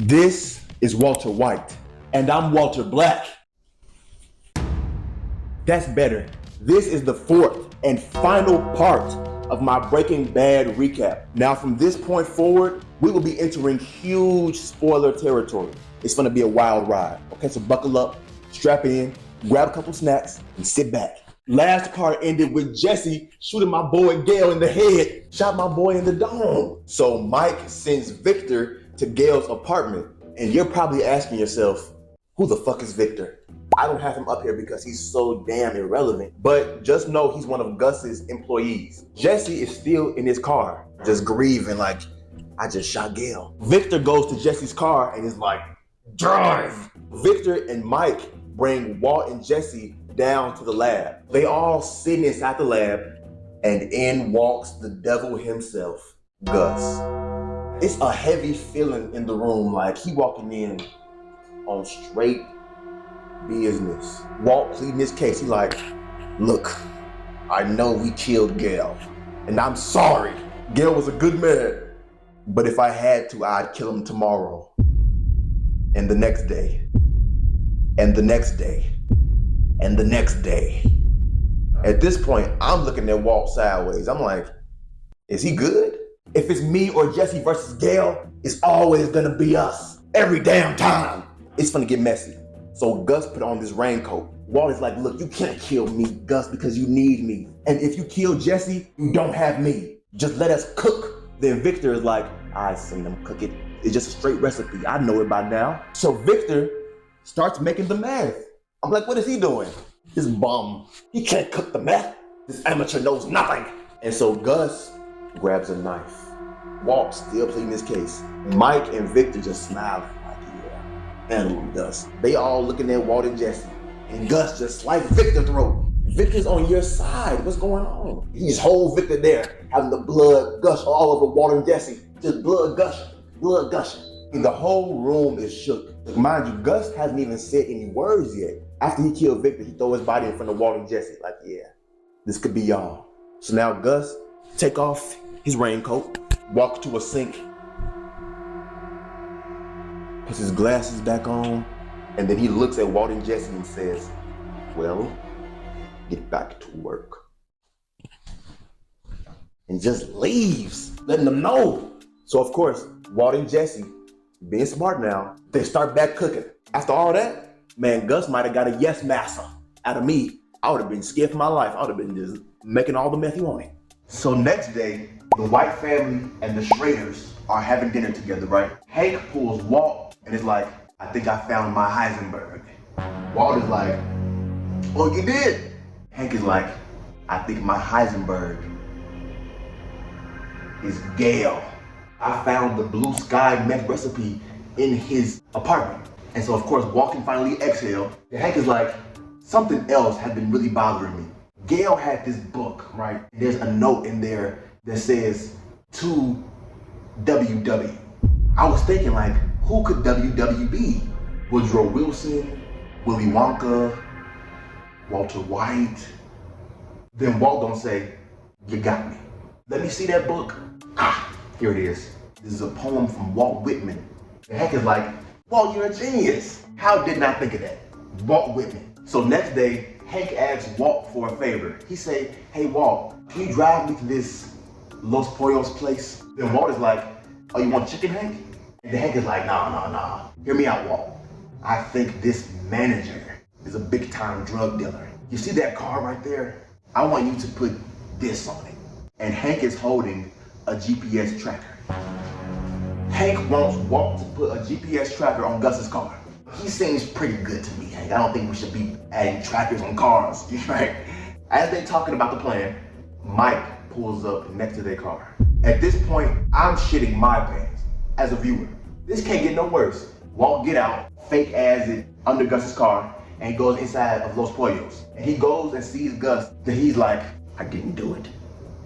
This is Walter White, and I'm Walter Black. That's better. This is the fourth and final part of my Breaking Bad recap. Now, from this point forward, we will be entering huge spoiler territory. It's gonna be a wild ride. Okay, so buckle up, strap in, grab a couple snacks, and sit back. Last part ended with Jesse shooting my boy Gale in the head, shot my boy in the dome. So Mike sends Victor to Gale's apartment, and you're probably asking yourself, who the fuck is Victor? I don't have him up here because he's so damn irrelevant, but just know he's one of Gus's employees. Jesse is still in his car, just grieving like, I just shot Gale. Victor goes to Jesse's car and is like, drive! Victor and Mike bring Walt and Jesse down to the lab. They all sitting inside the lab, and in walks the devil himself, Gus. It's a heavy feeling in the room, like he walking in on straight business. Walt pleading his case. He like, look, I know we killed Gale, and I'm sorry. Gale was a good man, but if I had to, I'd kill him tomorrow, and the next day, and the next day, and the next day. At this point, I'm looking at Walt sideways. I'm like, is he good? If it's me or Jesse versus Gale, it's always gonna be us. Every damn time. It's gonna get messy. So Gus put on this raincoat. Walt is like, look, you can't kill me, Gus, because you need me. And if you kill Jesse, you don't have me. Just let us cook. Then Victor is like, I seen them cook it. It's just a straight recipe. I know it by now. So Victor starts making the meth. I'm like, what is he doing? This bum. He can't cook the meth. This amateur knows nothing. And so Gus grabs a knife. Walt still pleading his case. Mike and Victor just smiling like, yeah, handle him, Gus. They all looking at Walt and Jesse. And Gus just sliced Victor's throat. Victor's on your side. What's going on? He just hold Victor there, having the blood gush all over Walt and Jesse. Just blood gushing, blood gushing. And the whole room is shook. Mind you, Gus hasn't even said any words yet. After he killed Victor, he throw his body in front of Walt and Jesse. Like, yeah, this could be y'all. So now Gus take off his raincoat, walk to a sink, puts his glasses back on, and then he looks at Walt and Jesse and says, well, get back to work. And just leaves, letting them know. So of course, Walt and Jesse, being smart now, they start back cooking. After all that, man, Gus might have got a yes massa out of me. I would have been scared for my life. I would have been just making all the meth he wanted. So next day, the White family and the Schraders are having dinner together, right? Hank pulls Walt and is like, I think I found my Heisenberg. Walt is like, oh, you did? Hank is like, I think my Heisenberg is Gale. I found the blue sky meth recipe in his apartment. And so of course, Walt can finally exhale. And Hank is like, something else had been really bothering me. Gale had this book, right? There's a note in there that says, to WW. I was thinking like, who could WW be? Woodrow Wilson, Willy Wonka, Walter White. Then Walt don't say, you got me. Let me see that book. Ah, here it is. This is a poem from Walt Whitman. And Hank is like, Walt, you're a genius. How didn't I think of that? Walt Whitman. So next day, Hank asks Walt for a favor. He say, hey Walt, can you drive me to this Los Pollos place? Then Walt is like, oh, you want chicken, Hank? And then Hank is like, nah. Hear me out, Walt. I think this manager is a big time drug dealer. You see that car right there? I want you to put this on it. And Hank is holding a GPS tracker. Hank wants Walt to put a GPS tracker on Gus's car. He seems pretty good to me, Hank. I don't think we should be adding trackers on cars, right? As they talking about the plan, Mike pulls up next to their car. At this point, I'm shitting my pants as a viewer. This can't get no worse. Walt get out, fake as it under Gus's car, and he goes inside of Los Pollos. And he goes and sees Gus, then he's like, I didn't do it,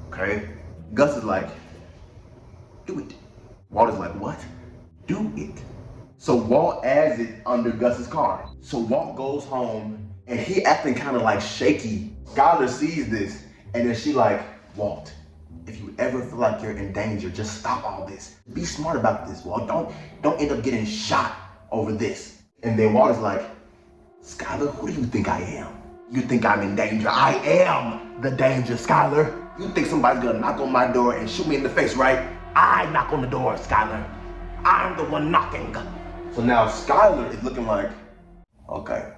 okay? Gus is like, do it. Walt is like, what? Do it. So Walt adds it under Gus's car. So Walt goes home and he acting kind of like shaky. Skylar sees this and then she like, Walt, if you ever feel like you're in danger, just stop all this. Be smart about this, Walt. Don't end up getting shot over this. And then Walt is like, Skylar, who do you think I am? You think I'm in danger? I am the danger, Skylar. You think somebody's gonna knock on my door and shoot me in the face, right? I knock on the door, Skylar. I'm the one knocking. So now Skylar is looking like, okay,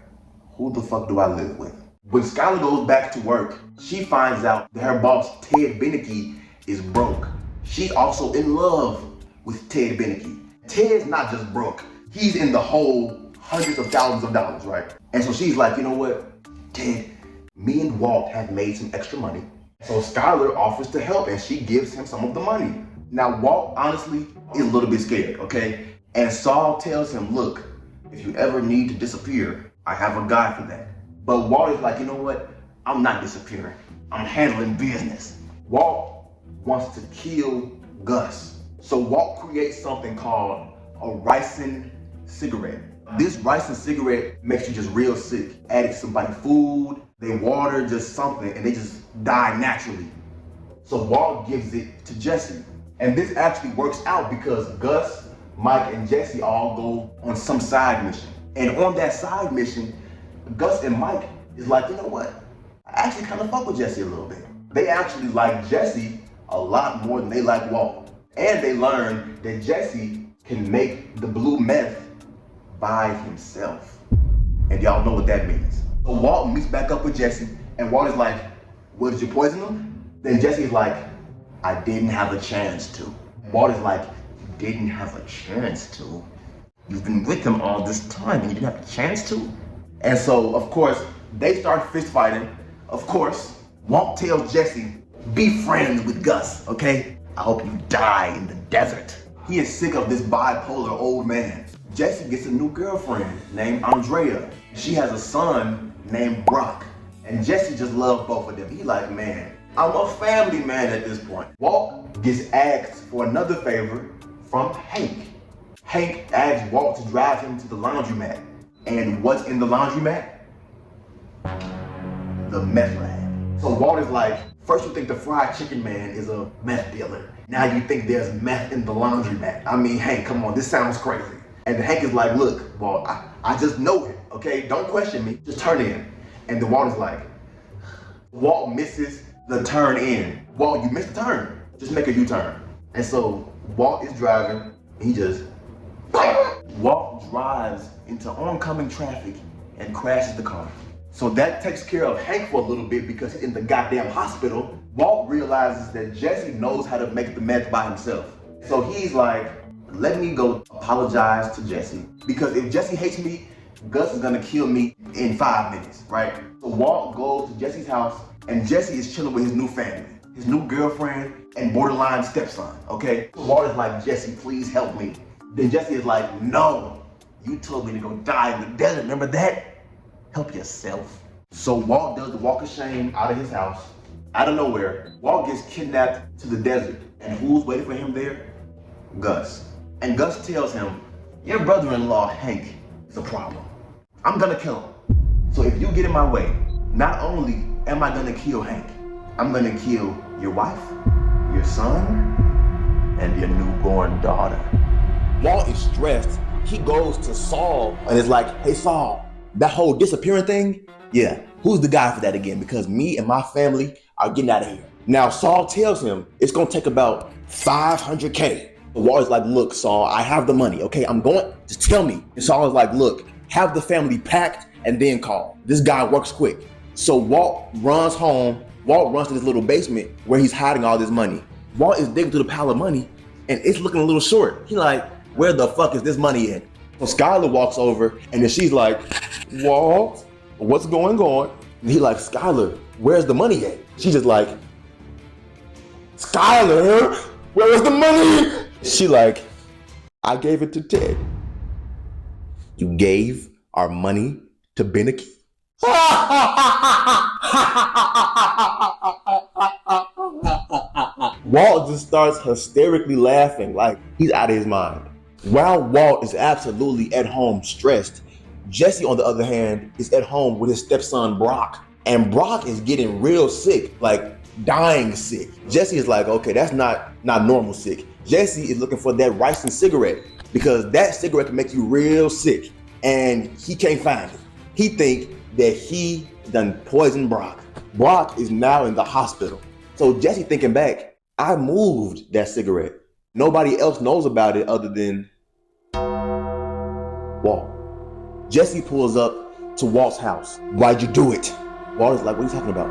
who the fuck do I live with? When Skylar goes back to work, she finds out that her boss, Ted Beneke, is broke. She's also in love with Ted Beneke. Ted's not just broke, he's in the hole hundreds of thousands of dollars, right? And so she's like, you know what, Ted, me and Walt have made some extra money. So Skylar offers to help and she gives him some of the money. Now Walt, honestly, is a little bit scared, okay? And Saul tells him, look, if you ever need to disappear, I have a guy for that. But Walt is like, you know what? I'm not disappearing. I'm handling business. Walt wants to kill Gus. So Walt creates something called a ricin cigarette. This ricin cigarette makes you just real sick. Add somebody food, they water, just something, and they just die naturally. So Walt gives it to Jesse. And this actually works out because Gus, Mike, and Jesse all go on some side mission. And on that side mission, Gus and Mike is like, you know what? I actually kind of fuck with Jesse a little bit. They actually like Jesse a lot more than they like Walt. And they learn that Jesse can make the blue meth by himself. And y'all know what that means. So Walt meets back up with Jesse, and Walt is like, well, did you poison him? Then Jesse's like, I didn't have a chance to. Walt is like, you didn't have a chance to? You've been with him all this time and you didn't have a chance to? And so, of course, they start fist fighting. Of course, Walt tells Jesse, be friends with Gus, okay? I hope you die in the desert. He is sick of this bipolar old man. Jesse gets a new girlfriend named Andrea. She has a son named Brock. And Jesse just loves both of them. He's like, man, I'm a family man at this point. Walt gets asked for another favor from Hank. Hank asks Walt to drive him to the laundromat. And what's in the laundromat? The meth lab. So Walt is like, first you think the fried chicken man is a meth dealer. Now you think there's meth in the laundromat. I mean, Hank, come on, this sounds crazy. And Hank is like, look, Walt, I just know it, okay? Don't question me, just turn in. And then Walt is like, Walt misses the turn in. Walt, you missed the turn. Just make a U-turn. And so Walt is driving, he just, Walt drives into oncoming traffic and crashes the car. So that takes care of Hank for a little bit because he's in the goddamn hospital. Walt realizes that Jesse knows how to make the meth by himself. So he's like, let me go apologize to Jesse. Because if Jesse hates me, Gus is gonna kill me in 5 minutes, right? So Walt goes to Jesse's house and Jesse is chilling with his new family, his new girlfriend and borderline stepson, okay? So Walt is like, Jesse, please help me. Then Jesse is like, no, you told me to go die in the desert, remember that? Help yourself. So Walt does the walk of shame out of his house. Out of nowhere, Walt gets kidnapped to the desert. And who's waiting for him there? Gus. And Gus tells him, your brother-in-law, Hank, is a problem. I'm gonna kill him. So if you get in my way, not only am I gonna kill Hank, I'm gonna kill your wife, your son, and your newborn daughter. Walt is stressed. He goes to Saul and is like, hey Saul, that whole disappearing thing, yeah, who's the guy for that again? Because me and my family are getting out of here. Now Saul tells him it's gonna take about $500K. Walt is like, look, Saul, I have the money, okay? I'm going, just tell me. And Saul is like, look, have the family packed and then call. This guy works quick. So Walt runs home. Walt runs to this little basement where he's hiding all this money. Walt is digging through the pile of money and it's looking a little short. He's like, where the fuck is this money at? So Skylar walks over and then she's like, Walt, what's going on? And he's like, Skylar, where's the money at? She's just like, Skylar, where is the money? She like, I gave it to Ted. You gave our money to Beneke? Walt just starts hysterically laughing like he's out of his mind. While Walt is absolutely at home stressed, Jesse, on the other hand, is at home with his stepson Brock. And Brock is getting real sick. Like, dying sick. Jesse is like, okay, that's not normal sick. Jesse is looking for that rice and cigarette because that cigarette can make you real sick, and he can't find it. He think that he done poisoned Brock. Brock is now in the hospital. So Jesse thinking back, I moved that cigarette. Nobody else knows about it other than Walt. Jesse pulls up to Walt's house. Why'd you do it? Walt is like, what are you talking about?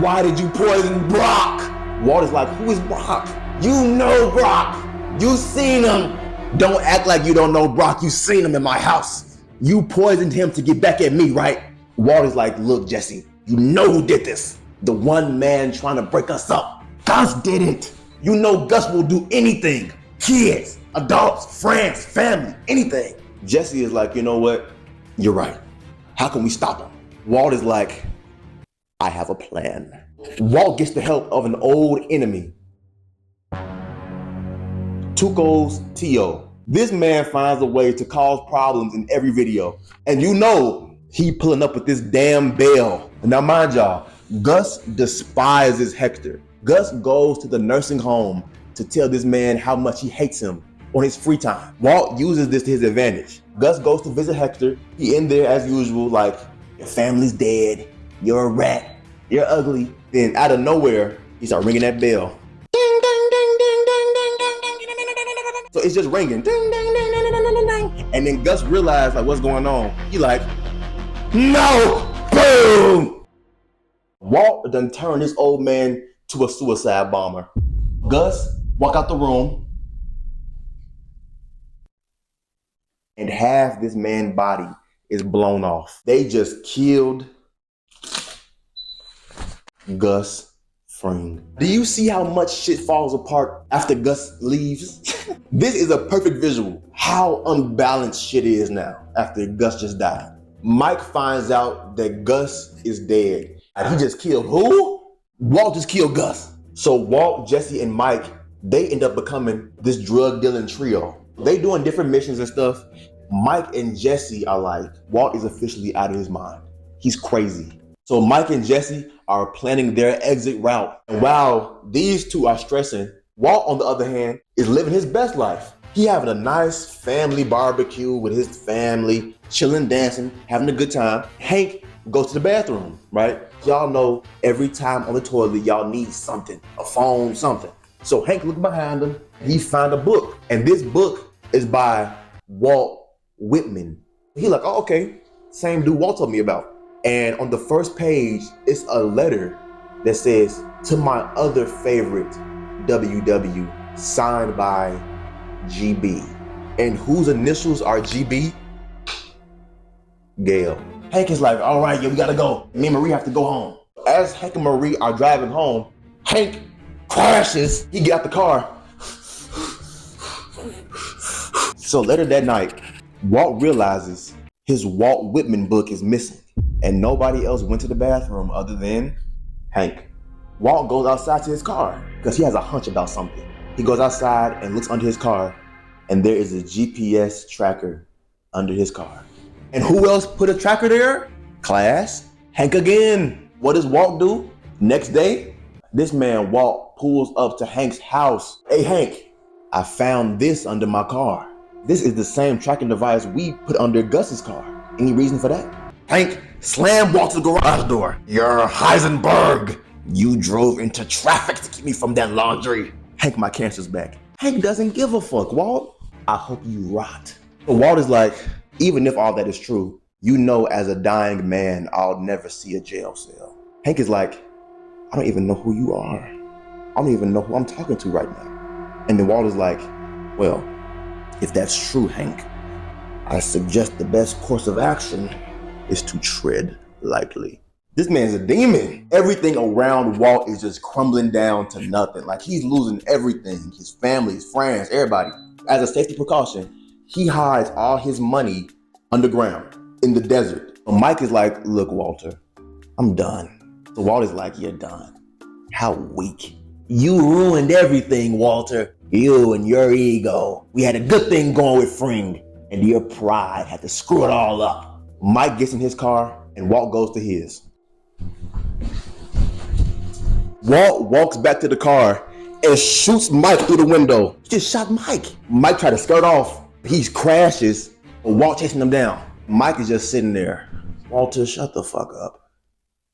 Why did you poison Brock? Walt is like, who is Brock? You know Brock. You seen him. Don't act like you don't know Brock. You seen him in my house. You poisoned him to get back at me, right? Walt is like, look, Jesse, you know who did this. The one man trying to break us up. Gus did it. You know Gus will do anything. Kids, adults, friends, family, anything. Jesse is like, you know what? You're right. How can we stop him? Walt is like, I have a plan. Walt gets the help of an old enemy, Tuco's Tio. This man finds a way to cause problems in every video. And you know he pulling up with this damn bell. Now mind y'all, Gus despises Hector. Gus goes to the nursing home to tell this man how much he hates him on his free time. Walt uses this to his advantage. Gus goes to visit Hector. He in there as usual, like, your family's dead, you're a rat, you're ugly. Then out of nowhere, he starts ringing that bell. Ding, ding, ding, ding, ding, ding, ding, ding, ding, ding, ding, ding. So it's just ringing. Ding, ding, ding, ding, ding, ding, ding. And then Gus realized like what's going on. He like, no, boom. Walt done turned this old man to a suicide bomber. Gus walk out the room, and half this man's body is blown off. They just killed Gus Fring. Do you see how much shit falls apart after Gus leaves? This is a perfect visual how unbalanced shit is now after Gus just died. Mike finds out that Gus is dead. And he just killed who? Walt just killed Gus. So Walt, Jesse, and Mike, they end up becoming this drug dealing trio. They doing different missions and stuff. Mike and Jesse are like, Walt is officially out of his mind. He's crazy. So Mike and Jesse are planning their exit route. And while these two are stressing, Walt, on the other hand, is living his best life. He having a nice family barbecue with his family, chilling, dancing, having a good time. Hank goes to the bathroom, right? Y'all know every time on the toilet, y'all need something, a phone, something. So Hank looked behind him, he found a book. And this book is by Walt Whitman. He like, oh, okay, same dude Walt told me about. And on the first page, it's a letter that says, to my other favorite, WW, signed by GB. And whose initials are GB? Gail. Hank is like, all right, yeah, we gotta go. Me and Marie have to go home. As Hank and Marie are driving home, Hank crashes. He get out the car. So later that night, Walt realizes his Walt Whitman book is missing, and nobody else went to the bathroom other than Hank. Walt goes outside to his car because he has a hunch about something. He goes outside and looks under his car, and there is a GPS tracker under his car. And who else put a tracker there? Class, Hank again. What does Walt do? Next day, this man Walt pulls up to Hank's house. Hey Hank, I found this under my car. This is the same tracking device we put under Gus's car. Any reason for that? Hank slammed Walt to the garage door. You're Heisenberg. You drove into traffic to keep me from that laundry. Hank, my cancer's back. Hank doesn't give a fuck, Walt. I hope you rot. But Walt is like, even if all that is true, you know as a dying man, I'll never see a jail cell. Hank is like, I don't even know who you are. I don't even know who I'm talking to right now. And then Walt is like, well, if that's true, Hank, I suggest the best course of action is to tread lightly. This man's a demon. Everything around Walt is just crumbling down to nothing. Like he's losing everything, his family, his friends, everybody. As a safety precaution, he hides all his money underground in the desert. But Mike is like, look, Walter, I'm done. So Walt is like, you're done. How weak. You ruined everything, Walter. You and your ego. We had a good thing going with Fring, and your pride had to screw it all up. Mike gets in his car, and Walt goes to his. Walt walks back to the car and shoots Mike through the window. He just shot Mike. Mike tried to skirt off. He crashes, but Walt chasing him down. Mike is just sitting there. Walter, shut the fuck up.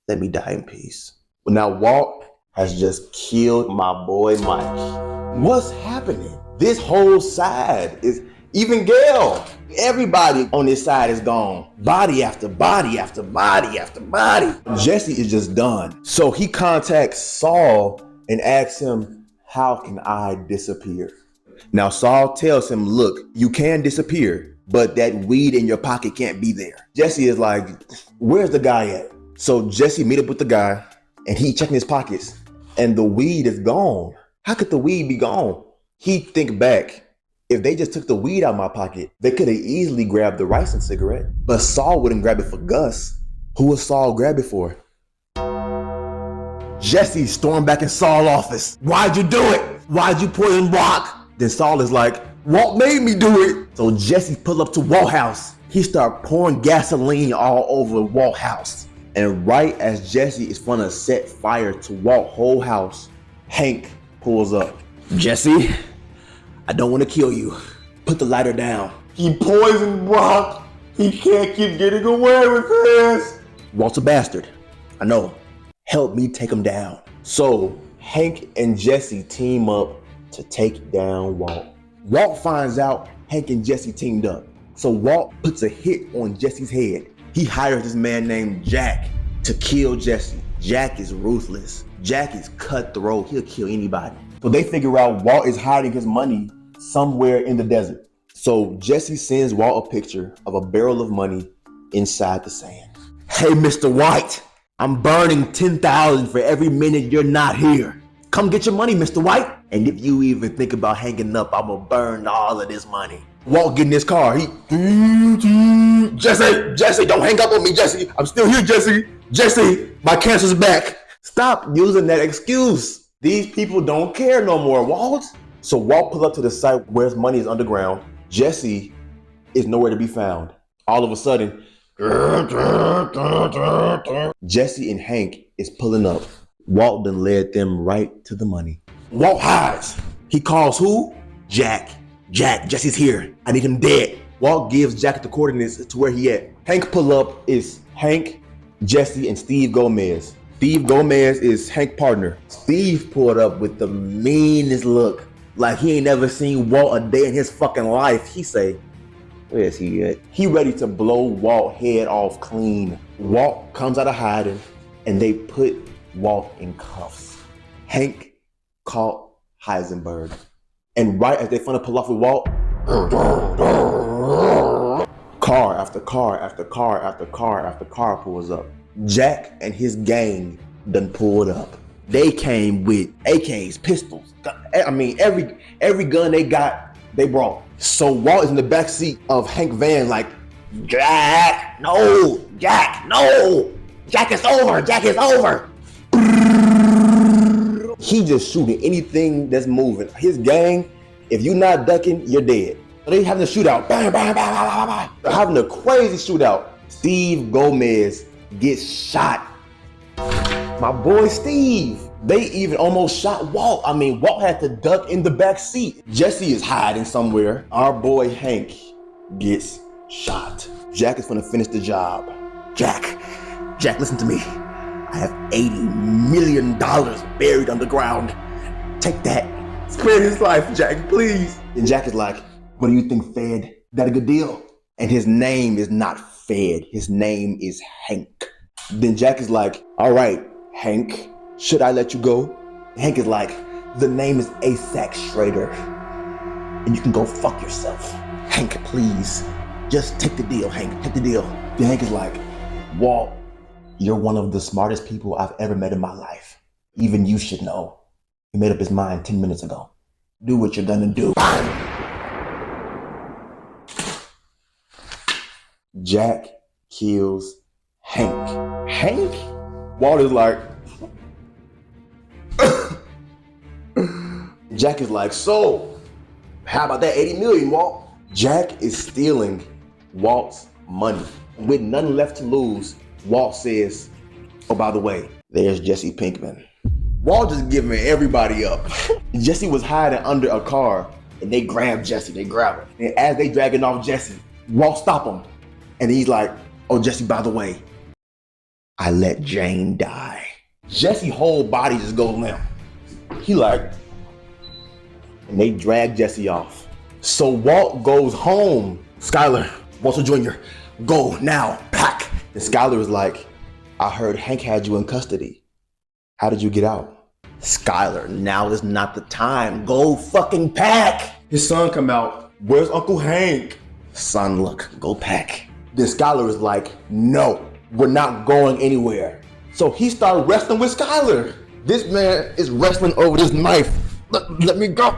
Let me die in peace. But now Walt has just killed my boy Mike. What's happening? This whole side is, even Gail, everybody on this side is gone. Body after body after body after body. Jesse is just done. So he contacts Saul and asks him, how can I disappear? Now Saul tells him, look, you can disappear, but that weed in your pocket can't be there. Jesse is like, where's the guy at? So Jesse meet up with the guy and he checking his pockets and the weed is gone. How could the weed be gone? He think back. If they just took the weed out of my pocket, they could have easily grabbed the rice and cigarette. But Saul wouldn't grab it for Gus. Who would Saul grab it for? Jesse stormed back in Saul's office. Why'd you do it? Why'd you poison Brock? Then Saul is like, Walt made me do it. So Jesse pulled up to Walt's house. He started pouring gasoline all over Walt's house. And right as Jesse is gonna set fire to Walt's whole house, Hank pulls up. Jesse, I don't want to kill you. Put the lighter down. He poisoned Brock. He can't keep getting away with this. Walt's a bastard. I know. Help me take him down. So Hank and Jesse team up to take down Walt. Walt finds out Hank and Jesse teamed up. So Walt puts a hit on Jesse's head. He hires this man named Jack to kill Jesse. Jack is ruthless. Jack is cutthroat. He'll kill anybody. So they figure out Walt is hiding his money somewhere in the desert. So Jesse sends Walt a picture of a barrel of money inside the sand. Hey, Mr. White, I'm burning 10,000 for every minute you're not here. Come get your money, Mr. White. And if you even think about hanging up, I'm gonna burn all of this money. Walt get in his car. Jesse, don't hang up on me, Jesse. I'm still here, Jesse. Jesse, my cancer's back. Stop using that excuse. These people don't care no more, Walt. So Walt pulls up to the site where his money is underground. Jesse is nowhere to be found. All of a sudden, Jesse and Hank is pulling up. Walt then led them right to the money. Walt hides. He calls who? Jack. Jack, Jesse's here. I need him dead. Walt gives Jack the coordinates to where he at. Hank pull up is Hank, Jesse, and Steve Gomez. Steve Gomez is Hank's partner. Steve pulled up with the meanest look. Like he ain't never seen Walt a day in his fucking life. He say, where is he at? He ready to blow Walt head off clean. Walt comes out of hiding and they put Walt in cuffs. Hank caught Heisenberg. And right as they finna pull off with Walt, car after car after car after car after car pulls up. Jack and his gang done pulled up. They came with AKs, pistols. I mean, every gun they got, they brought. So Walt is in the back seat of Hank van like, Jack, no, Jack, no. Jack is over, Jack is over. He just shooting anything that's moving. His gang, if you're not ducking, you're dead. So they having a shootout. Bang, bang, bang, bang, bang. They're having a crazy shootout. Steve Gomez gets shot. My boy Steve. They even almost shot Walt. I mean, Walt had to duck in the back seat. Jesse is hiding somewhere. Our boy Hank gets shot. Jack is gonna finish the job. Jack, listen to me. I have $80 million buried underground. Take that. Spare his life, Jack, please. And Jack is like, what do you think, Fed? That a good deal? And his name is not Fed. His name is Hank. Then Jack is like, all right, Hank, should I let you go? Hank is like, the name is Asac Schrader. And you can go fuck yourself. Hank, please. Just take the deal, Hank. Take the deal. Then Hank is like, Walt, you're one of the smartest people I've ever met in my life. Even you should know. He made up his mind 10 minutes ago. Do what you're gonna do. Jack kills Hank. Hank? Walt is like, Jack is like, so, how about that 80 million, Walt? Jack is stealing Walt's money. With nothing left to lose, Walt says, oh, by the way, there's Jesse Pinkman. Walt just giving everybody up. Jesse was hiding under a car and they grab Jesse, they grab him. And as they dragging off Jesse, Walt stop him. And he's like, oh, Jesse, by the way, I let Jane die. Jesse's whole body just goes limp. He like, and they drag Jesse off. So Walt goes home. Skyler, Walter Jr., go now, pack. And Skyler is like, I heard Hank had you in custody. How did you get out? Skyler, now is not the time. Go fucking pack. His son come out, where's Uncle Hank? Son, look, go pack. Then Skyler is like, no, we're not going anywhere. So he started wrestling with Skyler. This man is wrestling over this knife. Let me go.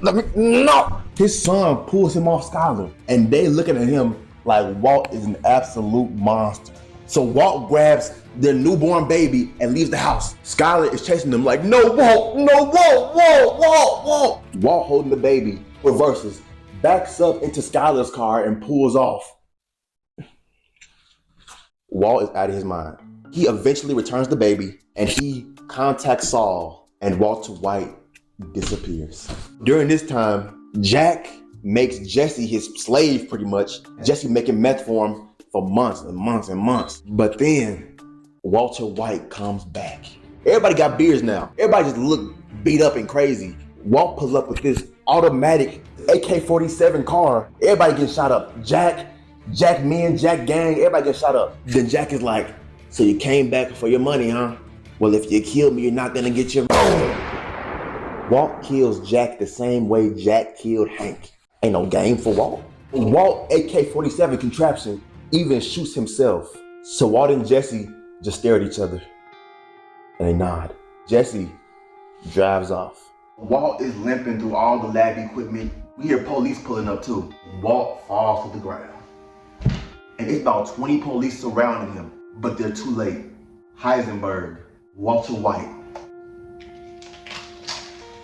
Let me, no. His son pulls him off Skyler, and they looking at him like Walt is an absolute monster. So Walt grabs their newborn baby and leaves the house. Skyler is chasing them like, no, Walt, no, Walt, Walt, Walt, Walt. Walt holding the baby, reverses, backs up into Skyler's car and pulls off. Walt is out of his mind. He eventually returns the baby and he contacts Saul, and Walter White disappears. During this time, Jack makes Jesse his slave pretty much. Jesse making meth for him for months and months and months. But then Walter White comes back. Everybody got beards now. Everybody just look beat up and crazy. Walt pulls up with this automatic AK-47 car. Everybody gets shot up. Jack men, Jack gang, everybody gets shot up. Then Jack is like, so you came back for your money, huh? Well, if you kill me, you're not gonna get your money. Walt kills Jack the same way Jack killed Hank. Ain't no game for Walt. Walt AK-47 contraption even shoots himself. So Walt and Jesse just stare at each other and they nod. Jesse drives off. Walt is limping through all the lab equipment. We hear police pulling up too. Walt falls to the ground. And it's about 20 police surrounding him, but they're too late. Heisenberg, Walter White,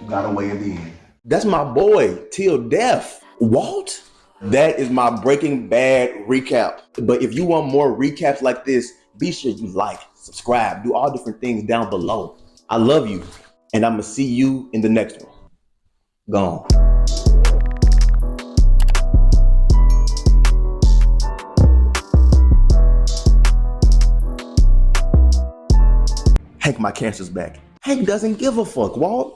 got away in the end. That's my boy, till death. Walt? That is my Breaking Bad recap. But if you want more recaps like this, be sure you like, subscribe, do all different things down below. I love you, and I'm gonna see you in the next one. Gone. Hank, my cancer's back. Hank doesn't give a fuck, Walt.